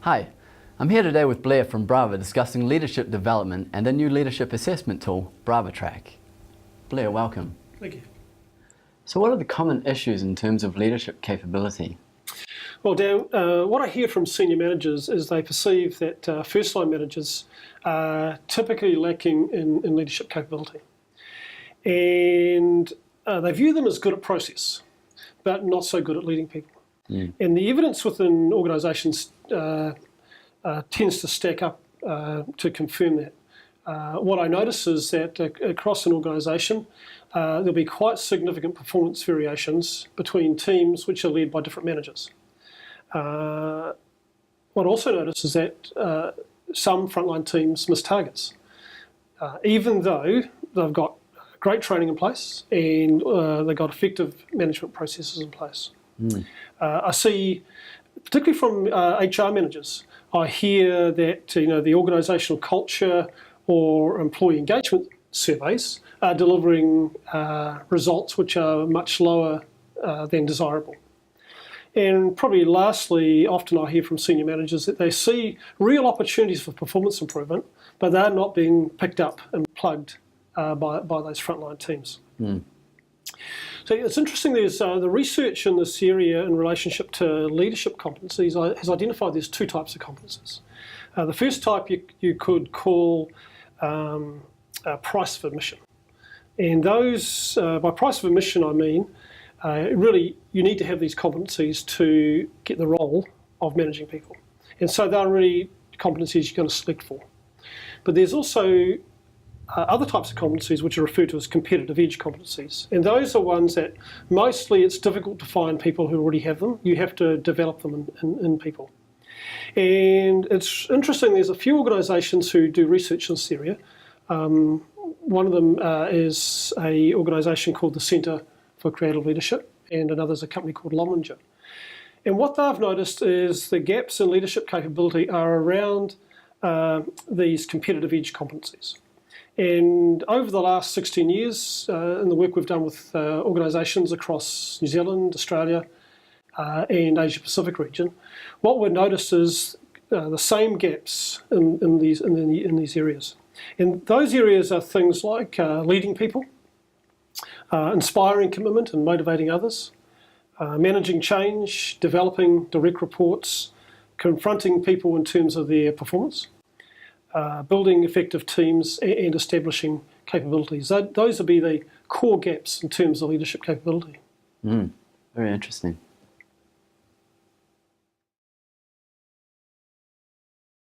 Hi, I'm here today with Blair from Brava discussing leadership development and the new leadership assessment tool, BravaTrack. Blair, welcome. Thank you. So what are the common issues in terms of leadership capability? Well, Dan, what I hear from senior managers is they perceive that first-line managers are typically lacking in leadership capability. And they view them as good at process, but not so good at leading people. And the evidence within organisations tends to stack up to confirm that. What I notice is that across an organisation, there'll be quite significant performance variations between teams which are led by different managers. What I also notice is that some frontline teams miss targets, even though they've got great training in place and they've got effective management processes in place. I see, particularly from HR managers, I hear that the organisational culture or employee engagement surveys are delivering results which are much lower than desirable. And probably lastly, often I hear from senior managers that they see real opportunities for performance improvement, but they're not being picked up and plugged by those frontline teams. So it's interesting, there's the research in this area in relationship to leadership competencies has identified there's two types of competencies. The first type you could call price of admission. And those, by price of admission I mean, really you need to have these competencies to get the role of managing people. And so they're really competencies you're going to select for. But there's also other types of competencies which are referred to as competitive edge competencies. And those are ones that mostly it's difficult to find people who already have them. You have to develop them in people. And it's interesting, there's a few organisations who do research in this area. One of them is an organisation called the Centre for Creative Leadership, and another is a company called Lominger. And what they've noticed is the gaps in leadership capability are around these competitive edge competencies. And over the last 16 years, in the work we've done with organisations across New Zealand, Australia, and Asia Pacific region, what we've noticed is the same gaps in these areas. And those areas are things like leading people, inspiring commitment and motivating others, managing change, developing direct reports, confronting people in terms of their performance, building effective teams and establishing capabilities. Those will be the core gaps in terms of leadership capability. Very interesting.